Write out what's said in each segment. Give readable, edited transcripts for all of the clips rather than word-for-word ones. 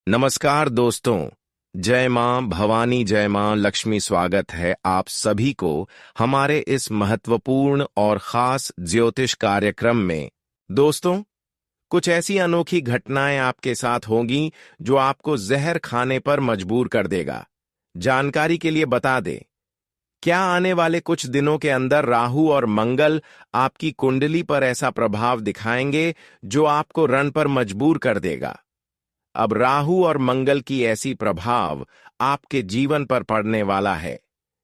नमस्कार दोस्तों। जय मां भवानी, जय मां लक्ष्मी। स्वागत है आप सभी को हमारे इस महत्वपूर्ण और खास ज्योतिष कार्यक्रम में। दोस्तों, कुछ ऐसी अनोखी घटनाएं आपके साथ होंगी जो आपको जहर खाने पर मजबूर कर देगा। जानकारी के लिए बता दें, क्या आने वाले कुछ दिनों के अंदर राहु और मंगल आपकी कुंडली पर ऐसा प्रभाव दिखाएंगे जो आपको रण पर मजबूर कर देगा। अब राहु और मंगल की ऐसी प्रभाव आपके जीवन पर पड़ने वाला है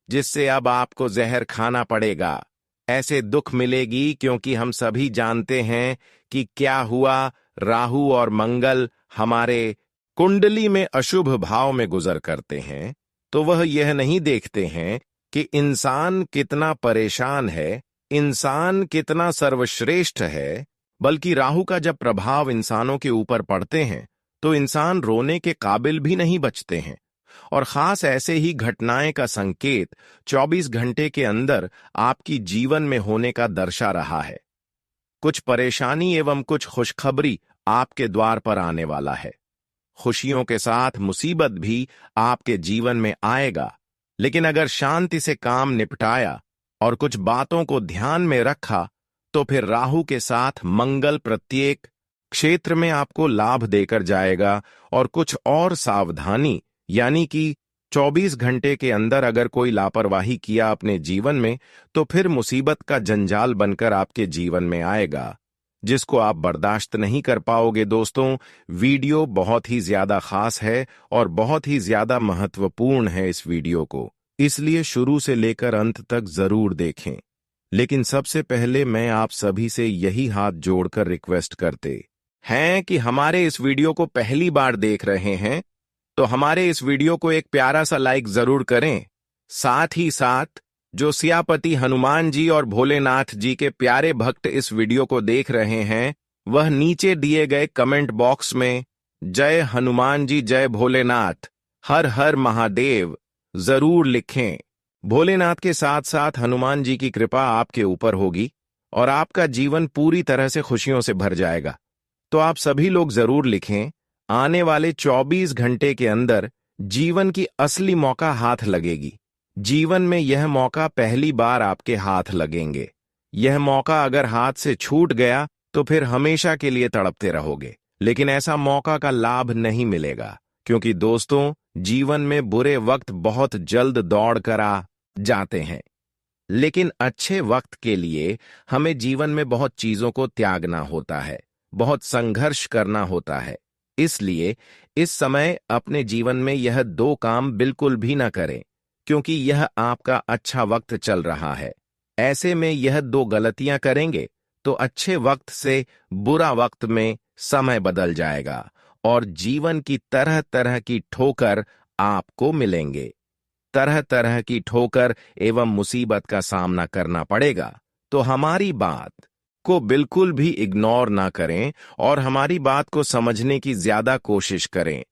जिससे अब आपको जहर खाना पड़ेगा। ऐसे दुख मिलेगी क्योंकि हम सभी जानते हैं कि क्या हुआ। राहु और मंगल हमारे कुंडली में अशुभ भाव में गुजर करते हैं तो वह यह नहीं देखते हैं कि इंसान कितना परेशान है, इंसान कितना सर्वश्रेष्ठ है, बल्कि राहु का जब प्रभाव इंसानों के ऊपर पड़ते हैं तो इंसान रोने के काबिल भी नहीं बचते हैं। और खास ऐसे ही घटनाएं का संकेत 24 घंटे के अंदर आपकी जीवन में होने का दर्शा रहा है। कुछ परेशानी एवं कुछ खुशखबरी आपके द्वार पर आने वाला है। खुशियों के साथ मुसीबत भी आपके जीवन में आएगा, लेकिन अगर शांति से काम निपटाया और कुछ बातों को ध्यान में रखा तो फिर राहु के साथ मंगल प्रत्येक क्षेत्र में आपको लाभ देकर जाएगा। और कुछ और सावधानी, यानी कि 24 घंटे के अंदर अगर कोई लापरवाही किया अपने जीवन में तो फिर मुसीबत का जंजाल बनकर आपके जीवन में आएगा, जिसको आप बर्दाश्त नहीं कर पाओगे। दोस्तों, वीडियो बहुत ही ज्यादा खास है और बहुत ही ज्यादा महत्वपूर्ण है इस वीडियो को, इसलिए शुरू से लेकर अंत तक जरूर देखें। लेकिन सबसे पहले मैं आप सभी से यही हाथ जोड़कर रिक्वेस्ट करते हैं कि हमारे इस वीडियो को पहली बार देख रहे हैं तो हमारे इस वीडियो को एक प्यारा सा लाइक जरूर करें। साथ ही साथ जो सियापति हनुमान जी और भोलेनाथ जी के प्यारे भक्त इस वीडियो को देख रहे हैं वह नीचे दिए गए कमेंट बॉक्स में जय हनुमान जी, जय भोलेनाथ, हर हर महादेव जरूर लिखें। भोलेनाथ के साथ साथ हनुमान जी की कृपा आपके ऊपर होगी और आपका जीवन पूरी तरह से खुशियों से भर जाएगा। तो आप सभी लोग जरूर लिखें, आने वाले 24 घंटे के अंदर जीवन की असली मौका हाथ लगेगी। जीवन में यह मौका पहली बार आपके हाथ लगेंगे। यह मौका अगर हाथ से छूट गया तो फिर हमेशा के लिए तड़पते रहोगे। लेकिन ऐसा मौका का लाभ नहीं मिलेगा, क्योंकि दोस्तों, जीवन में बुरे वक्त बहुत जल्द दौड़ कर आ जाते हैं। लेकिन अच्छे वक्त के लिए हमें जीवन में बहुत चीजों को त्यागना होता है, बहुत संघर्ष करना होता है। इसलिए इस समय अपने जीवन में यह दो काम बिल्कुल भी ना करें, क्योंकि यह आपका अच्छा वक्त चल रहा है। ऐसे में यह दो गलतियां करेंगे तो अच्छे वक्त से बुरा वक्त में समय बदल जाएगा और जीवन की तरह तरह की ठोकर आपको मिलेंगे। तरह तरह की ठोकर एवं मुसीबत का सामना करना पड़ेगा। तो हमारी बात को बिल्कुल भी इग्नोर ना करें और हमारी बात को समझने की ज्यादा कोशिश करें।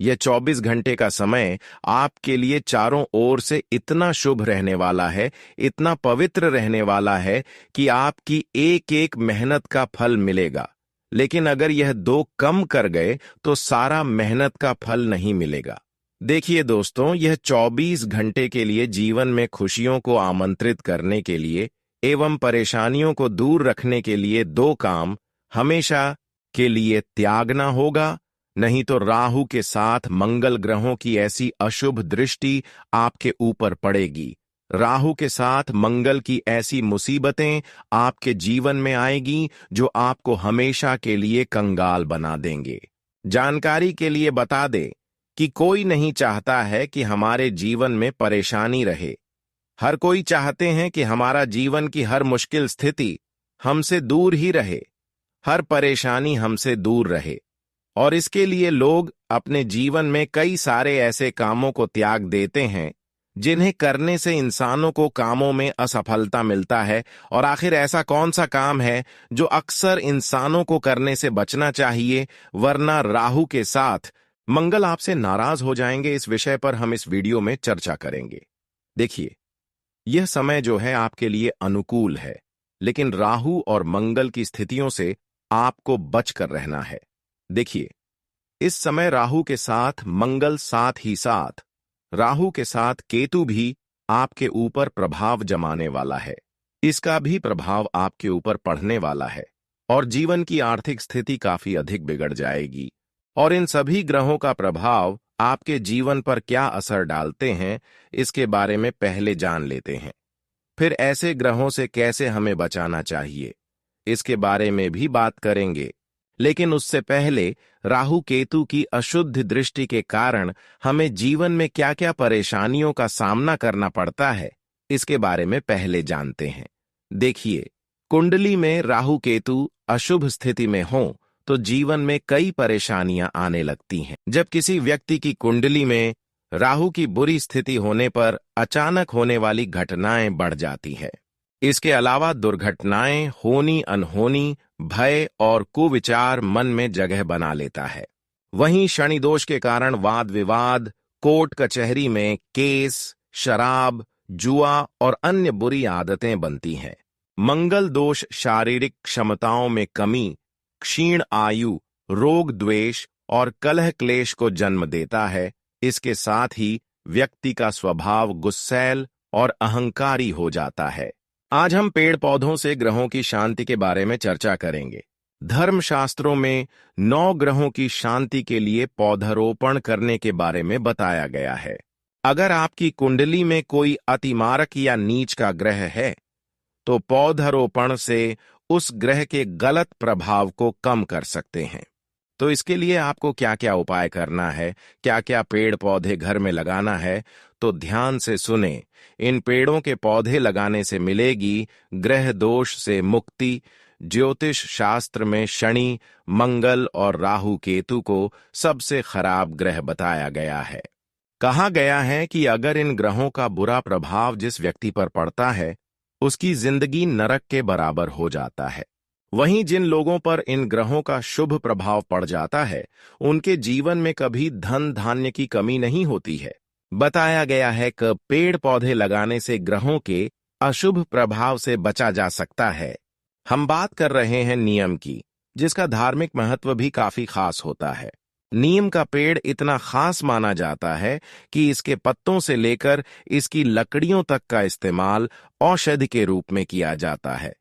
यह 24 घंटे का समय आपके लिए चारों ओर से इतना शुभ रहने वाला है, इतना पवित्र रहने वाला है कि आपकी एक एक मेहनत का फल मिलेगा। लेकिन अगर यह दो कम कर गए तो सारा मेहनत का फल नहीं मिलेगा। देखिए दोस्तों, यह 24 घंटे के लिए जीवन में खुशियों को आमंत्रित करने के लिए एवं परेशानियों को दूर रखने के लिए दो काम हमेशा के लिए त्यागना होगा, नहीं तो राहु के साथ मंगल ग्रहों की ऐसी अशुभ दृष्टि आपके ऊपर पड़ेगी। राहु के साथ मंगल की ऐसी मुसीबतें आपके जीवन में आएगी जो आपको हमेशा के लिए कंगाल बना देंगे। जानकारी के लिए बता दें कि कोई नहीं चाहता है कि हमारे जीवन में परेशानी रहे। हर कोई चाहते हैं कि हमारा जीवन की हर मुश्किल स्थिति हमसे दूर ही रहे, हर परेशानी हमसे दूर रहे। और इसके लिए लोग अपने जीवन में कई सारे ऐसे कामों को त्याग देते हैं जिन्हें करने से इंसानों को कामों में असफलता मिलता है। और आखिर ऐसा कौन सा काम है जो अक्सर इंसानों को करने से बचना चाहिए, वरना राहु के साथ मंगल आपसे नाराज हो जाएंगे। इस विषय पर हम इस वीडियो में चर्चा करेंगे। देखिए, यह समय जो है आपके लिए अनुकूल है, लेकिन राहु और मंगल की स्थितियों से आपको बचकर रहना है। देखिए, इस समय राहु के साथ मंगल साथ ही साथ राहु के साथ केतु भी आपके ऊपर प्रभाव जमाने वाला है। इसका भी प्रभाव आपके ऊपर पड़ने वाला है और जीवन की आर्थिक स्थिति काफी अधिक बिगड़ जाएगी। और इन सभी ग्रहों का प्रभाव आपके जीवन पर क्या असर डालते हैं, इसके बारे में पहले जान लेते हैं। फिर ऐसे ग्रहों से कैसे हमें बचाना चाहिए, इसके बारे में भी बात करेंगे। लेकिन उससे पहले राहु केतु की अशुद्ध दृष्टि के कारण हमें जीवन में क्या-क्या परेशानियों का सामना करना पड़ता है, इसके बारे में पहले जानते हैं। देखिए, कुंडली में राहु केतु अशुभ स्थिति में हों तो जीवन में कई परेशानियां आने लगती हैं। जब किसी व्यक्ति की कुंडली में राहु की बुरी स्थिति होने पर अचानक होने वाली घटनाएं बढ़ जाती है। इसके अलावा दुर्घटनाएं होनी अनहोनी, भय और कुविचार मन में जगह बना लेता है। वहीं शनि दोष के कारण वाद विवाद, कोर्ट कचहरी में केस, शराब, जुआ और अन्य बुरी आदतें बनती हैं। मंगल दोष शारीरिक क्षमताओं में कमी, क्षीण आयु, रोग द्वेष और कलह क्लेश को जन्म देता है। इसके साथ ही व्यक्ति का स्वभाव गुस्सैल और अहंकारी हो जाता है। आज हम पेड़ पौधों से ग्रहों की शांति के बारे में चर्चा करेंगे। धर्मशास्त्रों में 9 ग्रहों की शांति के लिए पौधारोपण करने के बारे में बताया गया है। अगर आपकी कुंडली में कोई अतिमारक या नीच का ग्रह है, तो पौधारोपण से उस ग्रह के गलत प्रभाव को कम कर सकते हैं। तो इसके लिए आपको क्या-क्या उपाय करना है, क्या-क्या पेड़ पौधे घर में लगाना है, तो ध्यान से सुने। इन पेड़ों के पौधे लगाने से मिलेगी ग्रह दोष से मुक्ति। ज्योतिष शास्त्र में शनि, मंगल और राहु केतु को सबसे खराब ग्रह बताया गया है। कहा गया है कि अगर इन ग्रहों का बुरा प्रभाव जिस व्यक्ति पर पड़ता है, उसकी जिंदगी नरक के बराबर हो जाता है। वहीं जिन लोगों पर इन ग्रहों का शुभ प्रभाव पड़ जाता है, उनके जीवन में कभी धन धान्य की कमी नहीं होती है। बताया गया है कि पेड़ पौधे लगाने से ग्रहों के अशुभ प्रभाव से बचा जा सकता है। हम बात कर रहे हैं नीम की, जिसका धार्मिक महत्व भी काफी खास होता है। नीम का पेड़ इतना खास माना जाता है कि इसके पत्तों से लेकर इसकी लकड़ियों तक का इस्तेमाल औषधि के रूप में किया जाता है।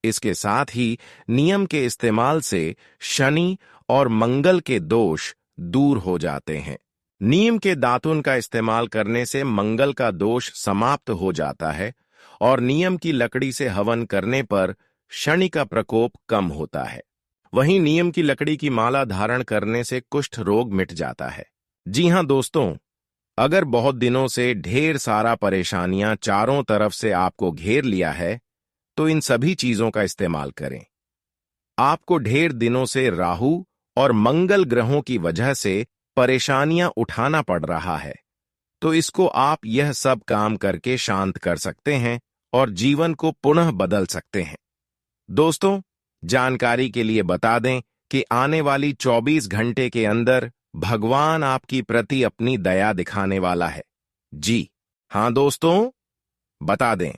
इसके साथ ही नीम के इस्तेमाल से शनि और मंगल के दोष दूर हो जाते हैं। नीम के दातुन का इस्तेमाल करने से मंगल का दोष समाप्त हो जाता है और नीम की लकड़ी से हवन करने पर शनि का प्रकोप कम होता है। वहीं नीम की लकड़ी की माला धारण करने से कुष्ठ रोग मिट जाता है। जी हां दोस्तों, अगर बहुत दिनों से ढेर सारा परेशानियां चारों तरफ से आपको घेर लिया है, तो इन सभी चीजों का इस्तेमाल करें। आपको ढेर दिनों से राहु और मंगल ग्रहों की वजह से परेशानियां उठाना पड़ रहा है, तो इसको आप यह सब काम करके शांत कर सकते हैं और जीवन को पुनः बदल सकते हैं। दोस्तों, जानकारी के लिए बता दें कि आने वाली 24 घंटे के अंदर भगवान आपकी प्रति अपनी दया दिखाने वाला है। जी हां दोस्तों, बता दें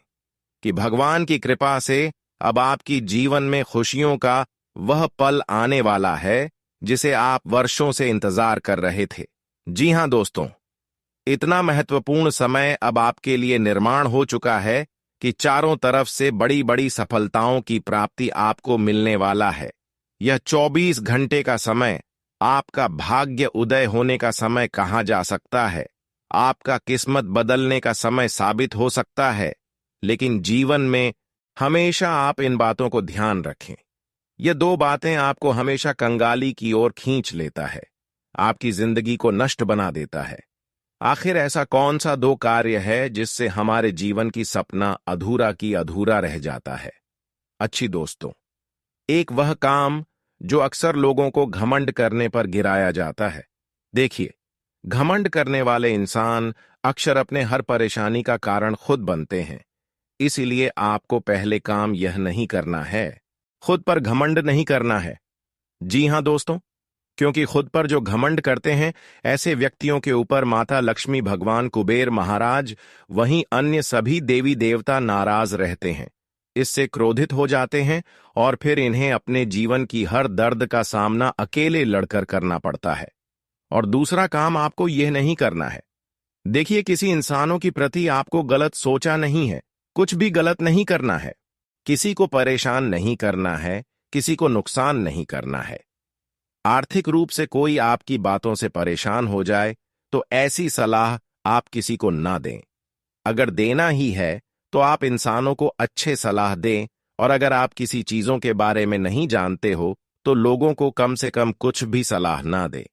कि भगवान की कृपा से अब आपकी जीवन में खुशियों का वह पल आने वाला है जिसे आप वर्षों से इंतजार कर रहे थे। जी हां दोस्तों, इतना महत्वपूर्ण समय अब आपके लिए निर्माण हो चुका है कि चारों तरफ से बड़ी बड़ी सफलताओं की प्राप्ति आपको मिलने वाला है। यह 24 घंटे का समय आपका भाग्य उदय होने का समय कहा जा सकता है, आपका किस्मत बदलने का समय साबित हो सकता है। लेकिन जीवन में हमेशा आप इन बातों को ध्यान रखें। ये 2 बातें आपको हमेशा कंगाली की ओर खींच लेता है, आपकी जिंदगी को नष्ट बना देता है। आखिर ऐसा कौन सा 2 कार्य है जिससे हमारे जीवन की सपना अधूरा की अधूरा रह जाता है? अच्छी दोस्तों, एक वह काम जो अक्सर लोगों को घमंड करने पर गिराया जाता है। देखिए, घमंड करने वाले इंसान अक्सर अपने हर परेशानी का कारण खुद बनते हैं। इसीलिए आपको पहले काम यह नहीं करना है, खुद पर घमंड नहीं करना है। जी हां दोस्तों, क्योंकि खुद पर जो घमंड करते हैं, ऐसे व्यक्तियों के ऊपर माता लक्ष्मी, भगवान कुबेर महाराज, वहीं अन्य सभी देवी देवता नाराज रहते हैं, इससे क्रोधित हो जाते हैं और फिर इन्हें अपने जीवन की हर दर्द का सामना अकेले लड़कर करना पड़ता है। और दूसरा काम आपको यह नहीं करना है। देखिए, किसी इंसानों की प्रति आपको गलत सोचा नहीं है, कुछ भी गलत नहीं करना है, किसी को परेशान नहीं करना है, किसी को नुकसान नहीं करना है। आर्थिक रूप से कोई आपकी बातों से परेशान हो जाए तो ऐसी सलाह आप किसी को ना दें। अगर देना ही है तो आप इंसानों को अच्छे सलाह दें, और अगर आप किसी चीजों के बारे में नहीं जानते हो तो लोगों को कम से कम कुछ भी सलाह ना दें।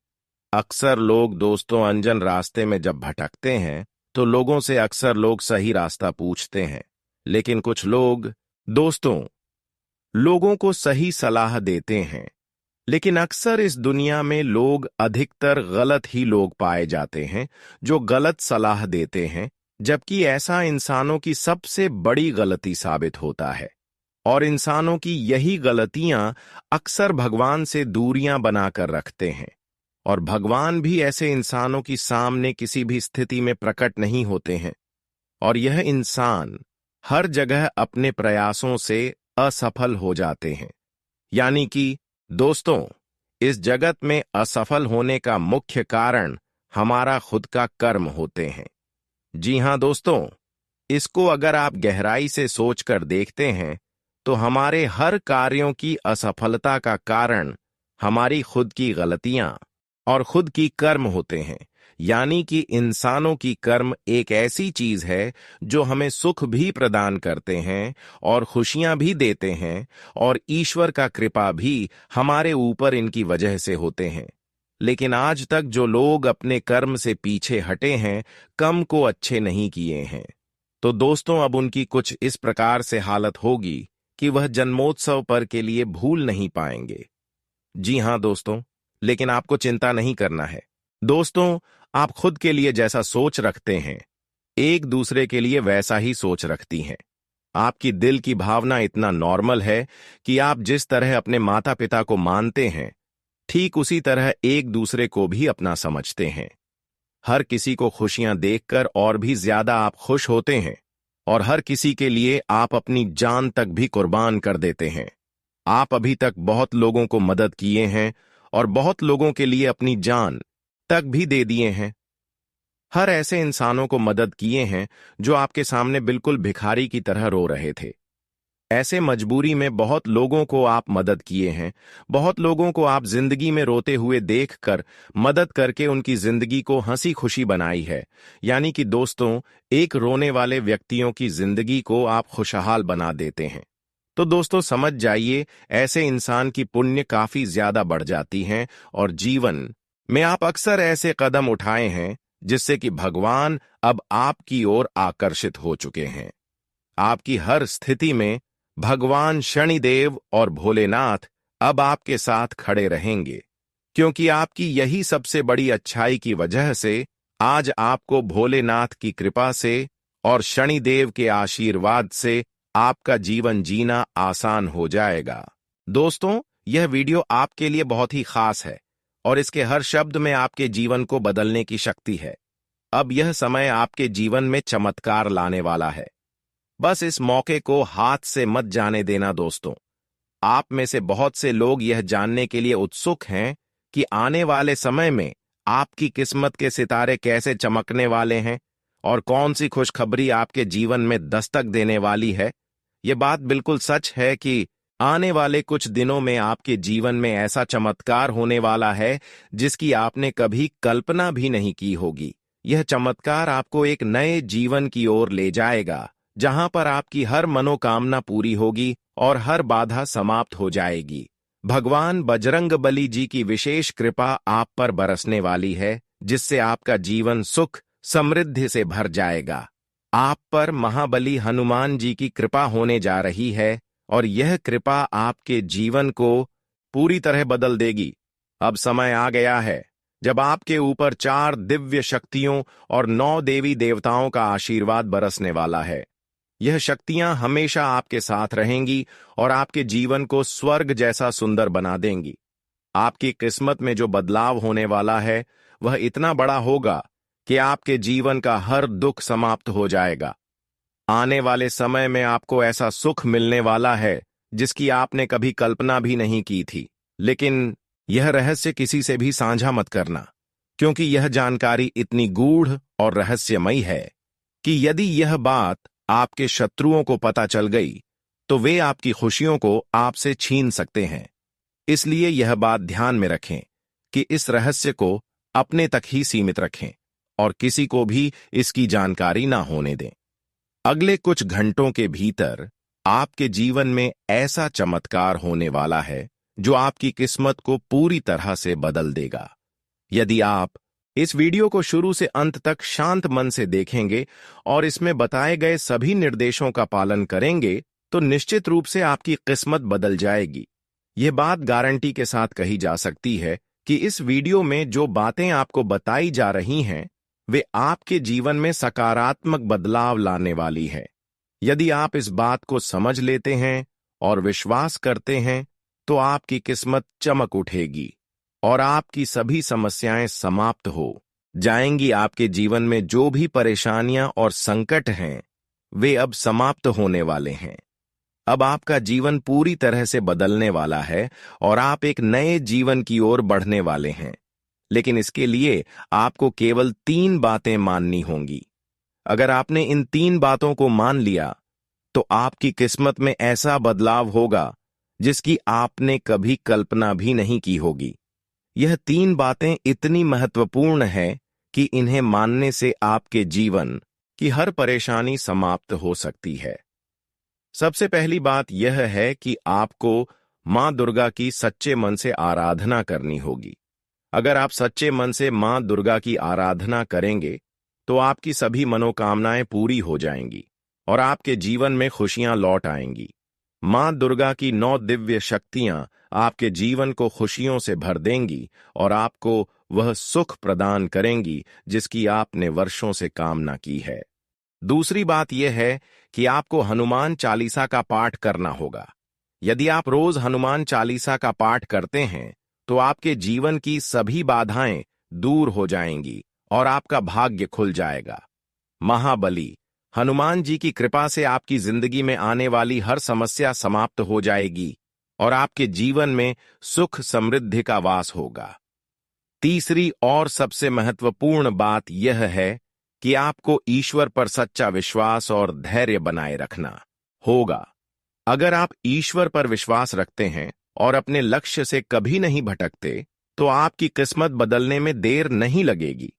अक्सर लोग दोस्तों अनजान रास्ते में जब भटकते हैं तो लोगों से अक्सर लोग सही रास्ता पूछते हैं, लेकिन कुछ लोग दोस्तों लोगों को सही सलाह देते हैं। लेकिन अक्सर इस दुनिया में लोग अधिकतर गलत ही लोग पाए जाते हैं जो गलत सलाह देते हैं, जबकि ऐसा इंसानों की सबसे बड़ी गलती साबित होता है। और इंसानों की यही गलतियां अक्सर भगवान से दूरियां बनाकर रखते हैं, और भगवान भी ऐसे इंसानों की सामने किसी भी स्थिति में प्रकट नहीं होते हैं। और यह इंसान हर जगह अपने प्रयासों से असफल हो जाते हैं। यानी कि दोस्तों, इस जगत में असफल होने का मुख्य कारण हमारा खुद का कर्म होते हैं। जी हां दोस्तों, इसको अगर आप गहराई से सोचकर देखते हैं तो हमारे हर कार्यों की असफलता का कारण हमारी खुद की गलतियां और खुद की कर्म होते हैं। यानी कि इंसानों की कर्म एक ऐसी चीज है जो हमें सुख भी प्रदान करते हैं और खुशियां भी देते हैं, और ईश्वर का कृपा भी हमारे ऊपर इनकी वजह से होते हैं। लेकिन आज तक जो लोग अपने कर्म से पीछे हटे हैं, कम को अच्छे नहीं किए हैं, तो दोस्तों अब उनकी कुछ इस प्रकार से हालत होगी कि वह जन्मोत्सव पर के लिए भूल नहीं पाएंगे। जी हां दोस्तों, लेकिन आपको चिंता नहीं करना है। दोस्तों, आप खुद के लिए जैसा सोच रखते हैं, एक दूसरे के लिए वैसा ही सोच रखती हैं। आपकी दिल की भावना इतना नॉर्मल है कि आप जिस तरह अपने माता पिता को मानते हैं, ठीक उसी तरह एक दूसरे को भी अपना समझते हैं। हर किसी को खुशियां देखकर और भी ज्यादा आप खुश होते हैं, और हर किसी के लिए आप अपनी जान तक भी कुर्बान कर देते हैं। आप अभी तक बहुत लोगों को मदद किए हैं और बहुत लोगों के लिए अपनी जान तक भी दे दिए हैं। हर ऐसे इंसानों को मदद किए हैं जो आपके सामने बिल्कुल भिखारी की तरह रो रहे थे। ऐसे मजबूरी में बहुत लोगों को आप मदद किए हैं, बहुत लोगों को आप जिंदगी में रोते हुए देखकर मदद करके उनकी जिंदगी को हंसी खुशी बनाई है। यानी कि दोस्तों, एक रोने वाले व्यक्तियों की जिंदगी को आप खुशहाल बना देते हैं। तो दोस्तों समझ जाइए, ऐसे इंसान की पुण्य काफी ज्यादा बढ़ जाती हैं, और जीवन में आप अक्सर ऐसे कदम उठाए हैं जिससे कि भगवान अब आपकी ओर आकर्षित हो चुके हैं। आपकी हर स्थिति में भगवान शनिदेव और भोलेनाथ अब आपके साथ खड़े रहेंगे, क्योंकि आपकी यही सबसे बड़ी अच्छाई की वजह से आज आपको भोलेनाथ की कृपा से और शनिदेव के आशीर्वाद से आपका जीवन जीना आसान हो जाएगा। दोस्तों, यह वीडियो आपके लिए बहुत ही खास है, और इसके हर शब्द में आपके जीवन को बदलने की शक्ति है। अब यह समय आपके जीवन में चमत्कार लाने वाला है। बस इस मौके को हाथ से मत जाने देना दोस्तों। आप में से बहुत से लोग यह जानने के लिए उत्सुक हैं कि आने वाले समय में आपकी किस्मत के सितारे कैसे चमकने वाले हैं और कौन सी खुशखबरी आपके जीवन में दस्तक देने वाली है। यह बात बिल्कुल सच है कि आने वाले कुछ दिनों में आपके जीवन में ऐसा चमत्कार होने वाला है जिसकी आपने कभी कल्पना भी नहीं की होगी। यह चमत्कार आपको एक नए जीवन की ओर ले जाएगा, जहां पर आपकी हर मनोकामना पूरी होगी और हर बाधा समाप्त हो जाएगी। भगवान बजरंगबली जी की विशेष कृपा आप पर बरसने वाली है, जिससे आपका जीवन सुख समृद्धि से भर जाएगा। आप पर महाबली हनुमान जी की कृपा होने जा रही है, और यह कृपा आपके जीवन को पूरी तरह बदल देगी। अब समय आ गया है जब आपके ऊपर 4 दिव्य शक्तियों और 9 देवी देवताओं का आशीर्वाद बरसने वाला है। यह शक्तियां हमेशा आपके साथ रहेंगी और आपके जीवन को स्वर्ग जैसा सुंदर बना देंगी। आपकी किस्मत में जो बदलाव होने वाला है वह इतना बड़ा होगा कि आपके जीवन का हर दुख समाप्त हो जाएगा। आने वाले समय में आपको ऐसा सुख मिलने वाला है जिसकी आपने कभी कल्पना भी नहीं की थी। लेकिन यह रहस्य किसी से भी साझा मत करना, क्योंकि यह जानकारी इतनी गूढ़ और रहस्यमयी है कि यदि यह बात आपके शत्रुओं को पता चल गई तो वे आपकी खुशियों को आपसे छीन सकते हैं। इसलिए यह बात ध्यान में रखें कि इस रहस्य को अपने तक ही सीमित रखें और किसी को भी इसकी जानकारी ना होने दें। अगले कुछ घंटों के भीतर आपके जीवन में ऐसा चमत्कार होने वाला है जो आपकी किस्मत को पूरी तरह से बदल देगा। यदि आप इस वीडियो को शुरू से अंत तक शांत मन से देखेंगे और इसमें बताए गए सभी निर्देशों का पालन करेंगे तो निश्चित रूप से आपकी किस्मत बदल जाएगी। यह बात गारंटी के साथ कही जा सकती है कि इस वीडियो में जो बातें आपको बताई जा रही हैं वे आपके जीवन में सकारात्मक बदलाव लाने वाली है। यदि आप इस बात को समझ लेते हैं और विश्वास करते हैं तो आपकी किस्मत चमक उठेगी और आपकी सभी समस्याएं समाप्त हो जाएंगी। आपके जीवन में जो भी परेशानियां और संकट हैं वे अब समाप्त होने वाले हैं। अब आपका जीवन पूरी तरह से बदलने वाला है और आप एक नए जीवन की ओर बढ़ने वाले हैं। लेकिन इसके लिए आपको केवल 3 बातें माननी होंगी। अगर आपने इन 3 बातों को मान लिया तो आपकी किस्मत में ऐसा बदलाव होगा जिसकी आपने कभी कल्पना भी नहीं की होगी। यह 3 बातें इतनी महत्वपूर्ण हैं कि इन्हें मानने से आपके जीवन की हर परेशानी समाप्त हो सकती है। सबसे पहली बात यह है कि आपको मां दुर्गा की सच्चे मन से आराधना करनी होगी। अगर आप सच्चे मन से मां दुर्गा की आराधना करेंगे तो आपकी सभी मनोकामनाएं पूरी हो जाएंगी और आपके जीवन में खुशियां लौट आएंगी। मां दुर्गा की 9 दिव्य शक्तियां आपके जीवन को खुशियों से भर देंगी और आपको वह सुख प्रदान करेंगी जिसकी आपने वर्षों से कामना की है। दूसरी बात यह है कि आपको हनुमान चालीसा का पाठ करना होगा। यदि आप रोज हनुमान चालीसा का पाठ करते हैं तो आपके जीवन की सभी बाधाएं दूर हो जाएंगी और आपका भाग्य खुल जाएगा। महाबली हनुमान जी की कृपा से आपकी जिंदगी में आने वाली हर समस्या समाप्त हो जाएगी और आपके जीवन में सुख समृद्धि का वास होगा। तीसरी और सबसे महत्वपूर्ण बात यह है कि आपको ईश्वर पर सच्चा विश्वास और धैर्य बनाए रखना होगा। अगर आप ईश्वर पर विश्वास रखते हैं और अपने लक्ष्य से कभी नहीं भटकते तो आपकी किस्मत बदलने में देर नहीं लगेगी।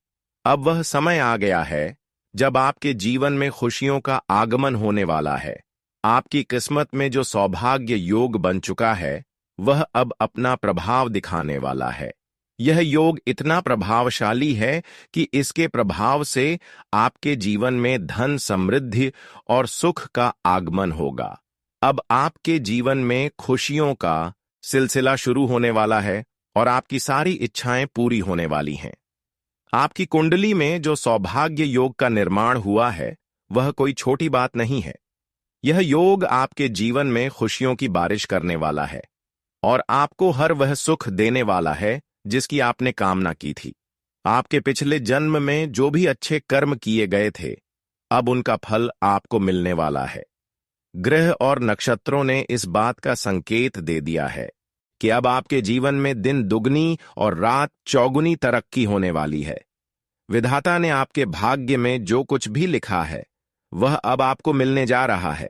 अब वह समय आ गया है जब आपके जीवन में खुशियों का आगमन होने वाला है। आपकी किस्मत में जो सौभाग्य योग बन चुका है वह अब अपना प्रभाव दिखाने वाला है। यह योग इतना प्रभावशाली है कि इसके प्रभाव से आपके जीवन में धन समृद्धि और सुख का आगमन होगा। अब आपके जीवन में खुशियों का सिलसिला शुरू होने वाला है और आपकी सारी इच्छाएं पूरी होने वाली हैं। आपकी कुंडली में जो सौभाग्य योग का निर्माण हुआ है वह कोई छोटी बात नहीं है। यह योग आपके जीवन में खुशियों की बारिश करने वाला है और आपको हर वह सुख देने वाला है जिसकी आपने कामना की थी। आपके पिछले जन्म में जो भी अच्छे कर्म किए गए थे अब उनका फल आपको मिलने वाला है। ग्रह और नक्षत्रों ने इस बात का संकेत दे दिया है कि अब आपके जीवन में दिन दुगनी और रात चौगुनी तरक्की होने वाली है। विधाता ने आपके भाग्य में जो कुछ भी लिखा है वह अब आपको मिलने जा रहा है।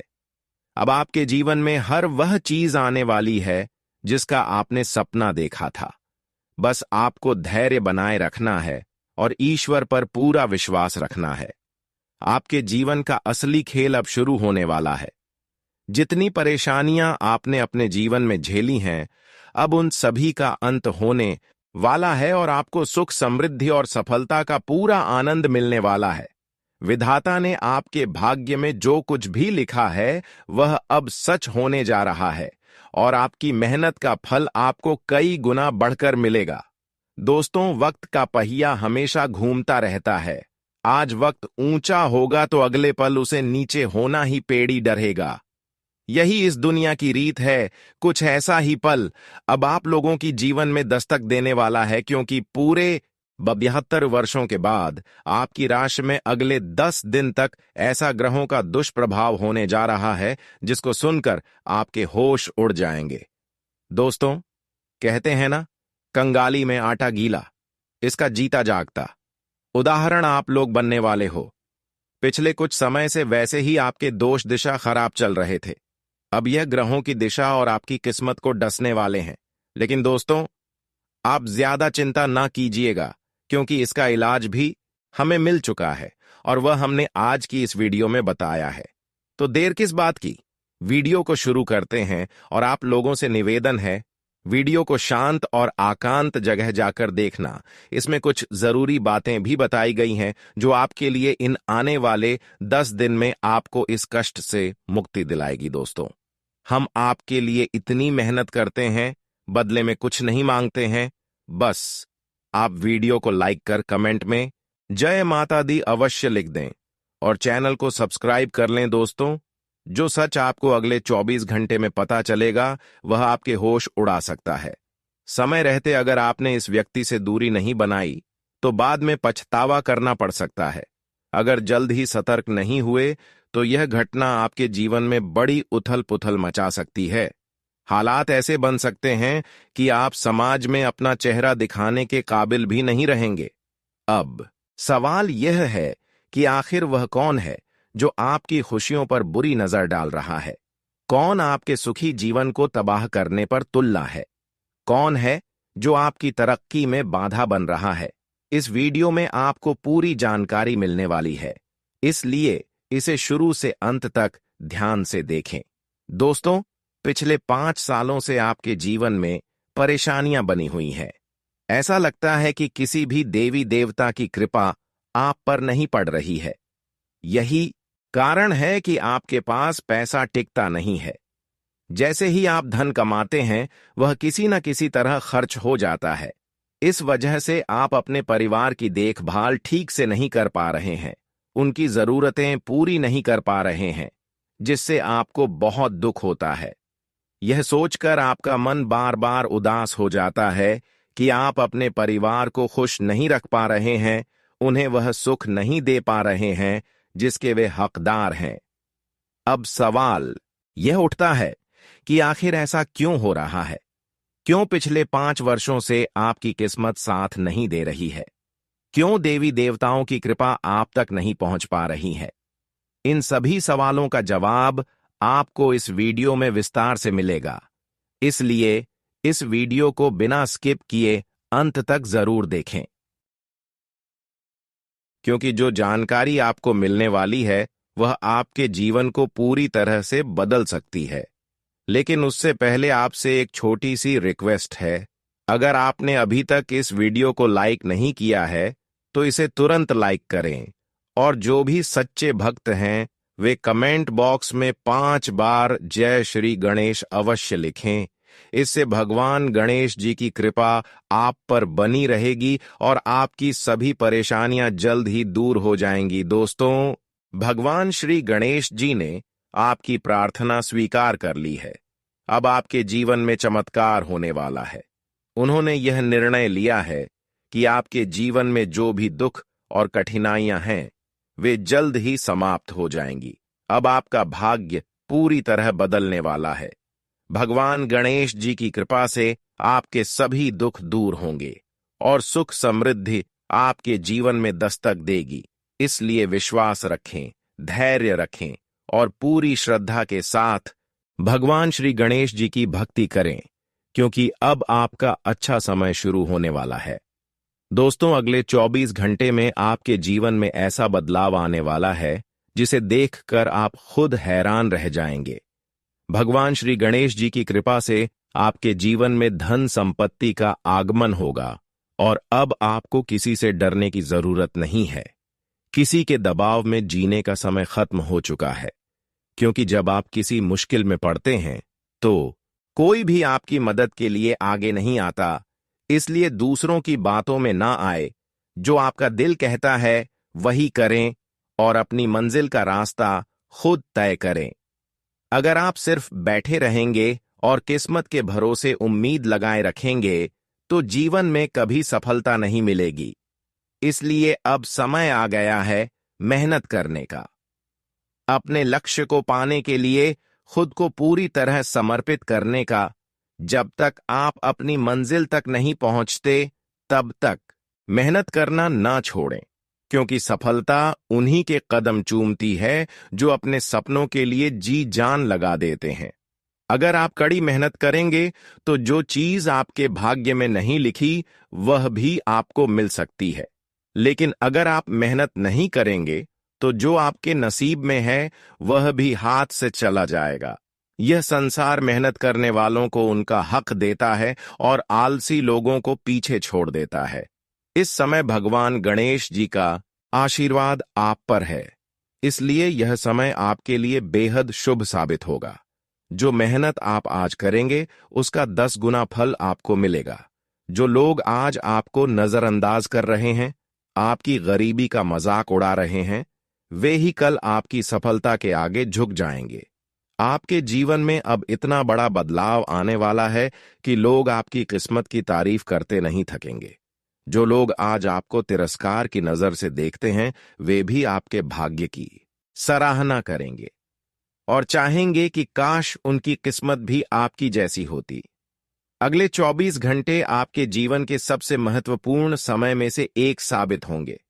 अब आपके जीवन में हर वह चीज आने वाली है जिसका आपने सपना देखा था। बस आपको धैर्य बनाए रखना है और ईश्वर पर पूरा विश्वास रखना है। आपके जीवन का असली खेल अब शुरू होने वाला है। जितनी परेशानियां आपने अपने जीवन में झेली हैं अब उन सभी का अंत होने वाला है और आपको सुख समृद्धि और सफलता का पूरा आनंद मिलने वाला है। विधाता ने आपके भाग्य में जो कुछ भी लिखा है वह अब सच होने जा रहा है और आपकी मेहनत का फल आपको कई गुना बढ़कर मिलेगा। दोस्तों, वक्त का पहिया हमेशा घूमता रहता है। आज वक्त ऊंचा होगा तो अगले पल उसे नीचे होना ही पेड़ी डरहेगा। यही इस दुनिया की रीत है। कुछ ऐसा ही पल अब आप लोगों की जीवन में दस्तक देने वाला है, क्योंकि पूरे 72 वर्षों के बाद आपकी राशि में अगले 10 दिन तक ऐसा ग्रहों का दुष्प्रभाव होने जा रहा है जिसको सुनकर आपके होश उड़ जाएंगे। दोस्तों, कहते हैं ना, कंगाली में आटा गीला। इसका जीता जागता उदाहरण आप लोग बनने वाले हो। पिछले कुछ समय से वैसे ही आपके दोष दिशा खराब चल रहे थे। अब यह ग्रहों की दिशा और आपकी किस्मत को डसने वाले हैं। लेकिन दोस्तों, आप ज्यादा चिंता ना कीजिएगा, क्योंकि इसका इलाज भी हमें मिल चुका है और वह हमने आज की इस वीडियो में बताया है। तो देर किस बात की, वीडियो को शुरू करते हैं। और आप लोगों से निवेदन है, वीडियो को शांत और एकांत जगह जाकर देखना। इसमें कुछ जरूरी बातें भी बताई गई हैं जो आपके लिए इन आने वाले 10 दिन में आपको इस कष्ट से मुक्ति दिलाएगी। दोस्तों, हम आपके लिए इतनी मेहनत करते हैं, बदले में कुछ नहीं मांगते हैं। बस आप वीडियो को लाइक कर कमेंट में जय माता दी अवश्य लिख दें और चैनल को सब्सक्राइब कर लें। दोस्तों, जो सच आपको अगले 24 घंटे में पता चलेगा वह आपके होश उड़ा सकता है। समय रहते अगर आपने इस व्यक्ति से दूरी नहीं बनाई तो बाद में पछतावा करना पड़ सकता है। अगर जल्द ही सतर्क नहीं हुए तो यह घटना आपके जीवन में बड़ी उथल पुथल मचा सकती है। हालात ऐसे बन सकते हैं कि आप समाज में अपना चेहरा दिखाने के काबिल भी नहीं रहेंगे। अब सवाल यह है कि आखिर वह कौन है जो आपकी खुशियों पर बुरी नजर डाल रहा है? कौन आपके सुखी जीवन को तबाह करने पर तुल्ला है? कौन है जो आपकी तरक्की में बाधा बन रहा है? इस वीडियो में आपको पूरी जानकारी मिलने वाली है, इसलिए इसे शुरू से अंत तक ध्यान से देखें। दोस्तों, पिछले 5 सालों से आपके जीवन में परेशानियां बनी हुई हैं। ऐसा लगता है कि किसी भी देवी देवता की कृपा आप पर नहीं पड़ रही है। यही कारण है कि आपके पास पैसा टिकता नहीं है। जैसे ही आप धन कमाते हैं वह किसी न किसी तरह खर्च हो जाता है। इस वजह से आप अपने परिवार की देखभाल ठीक से नहीं कर पा रहे हैं, उनकी जरूरतें पूरी नहीं कर पा रहे हैं, जिससे आपको बहुत दुख होता है। यह सोचकर आपका मन बार बार उदास हो जाता है कि आप अपने परिवार को खुश नहीं रख पा रहे हैं, उन्हें वह सुख नहीं दे पा रहे हैं जिसके वे हकदार हैं। अब सवाल यह उठता है कि आखिर ऐसा क्यों हो रहा है? क्यों पिछले 5 वर्षों से आपकी किस्मत साथ नहीं दे रही है? क्यों देवी देवताओं की कृपा आप तक नहीं पहुंच पा रही है? इन सभी सवालों का जवाब आपको इस वीडियो में विस्तार से मिलेगा, इसलिए इस वीडियो को बिना स्किप किए अंत तक जरूर देखें, क्योंकि जो जानकारी आपको मिलने वाली है वह आपके जीवन को पूरी तरह से बदल सकती है। लेकिन उससे पहले आपसे एक छोटी सी रिक्वेस्ट है। अगर आपने अभी तक इस वीडियो को लाइक नहीं किया है तो इसे तुरंत लाइक करें, और जो भी सच्चे भक्त हैं वे कमेंट बॉक्स में 5 बार जय श्री गणेश अवश्य लिखें। इससे भगवान गणेश जी की कृपा आप पर बनी रहेगी और आपकी सभी परेशानियां जल्द ही दूर हो जाएंगी। दोस्तों, भगवान श्री गणेश जी ने आपकी प्रार्थना स्वीकार कर ली है। अब आपके जीवन में चमत्कार होने वाला है। उन्होंने यह निर्णय लिया है कि आपके जीवन में जो भी दुख और कठिनाइयां हैं वे जल्द ही समाप्त हो जाएंगी। अब आपका भाग्य पूरी तरह बदलने वाला है। भगवान गणेश जी की कृपा से आपके सभी दुख दूर होंगे और सुख समृद्धि आपके जीवन में दस्तक देगी। इसलिए विश्वास रखें, धैर्य रखें और पूरी श्रद्धा के साथ भगवान श्री गणेश जी की भक्ति करें, क्योंकि अब आपका अच्छा समय शुरू होने वाला है। दोस्तों, अगले 24 घंटे में आपके जीवन में ऐसा बदलाव आने वाला है जिसे देखकर आप खुद हैरान रह जाएंगे। भगवान श्री गणेश जी की कृपा से आपके जीवन में धन संपत्ति का आगमन होगा और अब आपको किसी से डरने की जरूरत नहीं है। किसी के दबाव में जीने का समय खत्म हो चुका है, क्योंकि जब आप किसी मुश्किल में पड़ते हैं तो कोई भी आपकी मदद के लिए आगे नहीं आता। इसलिए दूसरों की बातों में ना आए, जो आपका दिल कहता है वही करें और अपनी मंजिल का रास्ता खुद तय करें। अगर आप सिर्फ बैठे रहेंगे और किस्मत के भरोसे उम्मीद लगाए रखेंगे तो जीवन में कभी सफलता नहीं मिलेगी। इसलिए अब समय आ गया है मेहनत करने का। अपने लक्ष्य को पाने के लिए खुद को पूरी तरह समर्पित करने का। जब तक आप अपनी मंजिल तक नहीं पहुंचते तब तक मेहनत करना ना छोड़ें, क्योंकि सफलता उन्हीं के कदम चूमती है जो अपने सपनों के लिए जी जान लगा देते हैं। अगर आप कड़ी मेहनत करेंगे तो जो चीज आपके भाग्य में नहीं लिखी वह भी आपको मिल सकती है। लेकिन अगर आप मेहनत नहीं करेंगे तो जो आपके नसीब में है वह भी हाथ से चला जाएगा। यह संसार मेहनत करने वालों को उनका हक देता है और आलसी लोगों को पीछे छोड़ देता है। इस समय भगवान गणेश जी का आशीर्वाद आप पर है, इसलिए यह समय आपके लिए बेहद शुभ साबित होगा। जो मेहनत आप आज करेंगे उसका 10 गुना फल आपको मिलेगा। जो लोग आज आपको नजरअंदाज कर रहे हैं, आपकी गरीबी का मजाक उड़ा रहे हैं, वे ही कल आपकी सफलता के आगे झुक जाएंगे। आपके जीवन में अब इतना बड़ा बदलाव आने वाला है कि लोग आपकी किस्मत की तारीफ करते नहीं थकेंगे। जो लोग आज आपको तिरस्कार की नजर से देखते हैं, वे भी आपके भाग्य की सराहना करेंगे और चाहेंगे कि काश उनकी किस्मत भी आपकी जैसी होती। अगले 24 घंटे आपके जीवन के सबसे महत्वपूर्ण समय में से एक साबित होंगे।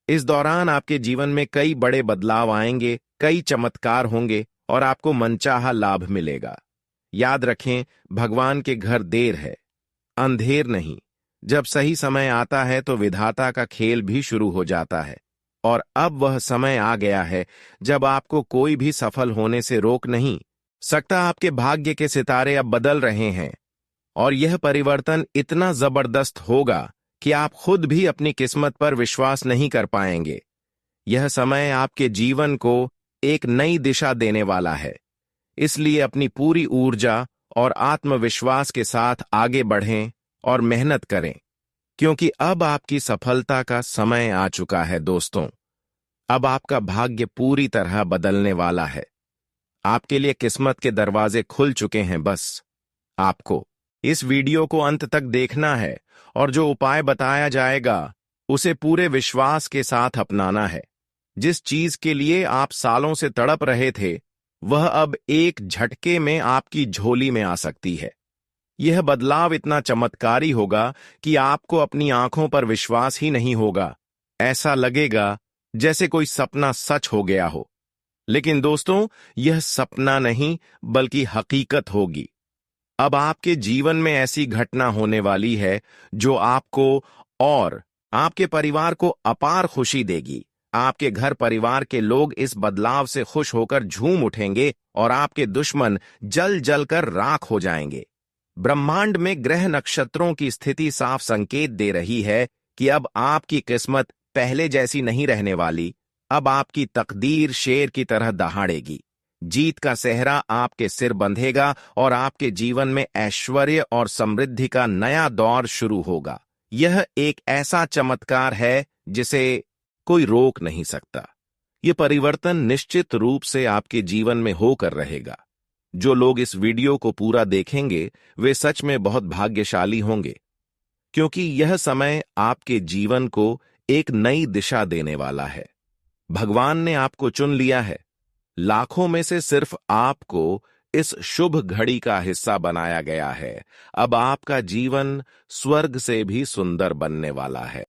इस दौरान आपके जीवन में कई बड़े बदलाव आएंगे, कई चमत्कार होंगे और आपको मनचाहा लाभ मिलेगा। याद रखें, भगवान के घर देर है, अंधेर नहीं। जब सही समय आता है तो विधाता का खेल भी शुरू हो जाता है। और अब वह समय आ गया है जब आपको कोई भी सफल होने से रोक नहीं सकता। आपके भाग्य के सितारे अब बदल रहे हैं और यह परिवर्तन इतना जबरदस्त होगा कि आप खुद भी अपनी किस्मत पर विश्वास नहीं कर पाएंगे। यह समय आपके जीवन को एक नई दिशा देने वाला है, इसलिए अपनी पूरी ऊर्जा और आत्मविश्वास के साथ आगे बढ़ें और मेहनत करें, क्योंकि अब आपकी सफलता का समय आ चुका है। दोस्तों, अब आपका भाग्य पूरी तरह बदलने वाला है। आपके लिए किस्मत के दरवाजे खुल चुके हैं। बस आपको इस वीडियो को अंत तक देखना है और जो उपाय बताया जाएगा उसे पूरे विश्वास के साथ अपनाना है। जिस चीज के लिए आप सालों से तड़प रहे थे, वह अब एक झटके में आपकी झोली में आ सकती है। यह बदलाव इतना चमत्कारी होगा कि आपको अपनी आंखों पर विश्वास ही नहीं होगा। ऐसा लगेगा जैसे कोई सपना सच हो गया हो। लेकिन दोस्तों, यह सपना नहीं बल्कि हकीकत होगी। अब आपके जीवन में ऐसी घटना होने वाली है जो आपको और आपके परिवार को अपार खुशी देगी। आपके घर परिवार के लोग इस बदलाव से खुश होकर झूम उठेंगे और आपके दुश्मन जल जल कर राख हो जाएंगे। ब्रह्मांड में ग्रह नक्षत्रों की स्थिति साफ संकेत दे रही है कि अब आपकी किस्मत पहले जैसी नहीं रहने वाली। अब आपकी तकदीर शेर की तरह दहाड़ेगी। जीत का सेहरा आपके सिर बंधेगा और आपके जीवन में ऐश्वर्य और समृद्धि का नया दौर शुरू होगा। यह एक ऐसा चमत्कार है जिसे कोई रोक नहीं सकता। यह परिवर्तन निश्चित रूप से आपके जीवन में होकर रहेगा। जो लोग इस वीडियो को पूरा देखेंगे वे सच में बहुत भाग्यशाली होंगे, क्योंकि यह समय आपके जीवन को एक नई दिशा देने वाला है। भगवान ने आपको चुन लिया है। लाखों में से सिर्फ आपको इस शुभ घड़ी का हिस्सा बनाया गया है। अब आपका जीवन स्वर्ग से भी सुंदर बनने वाला है।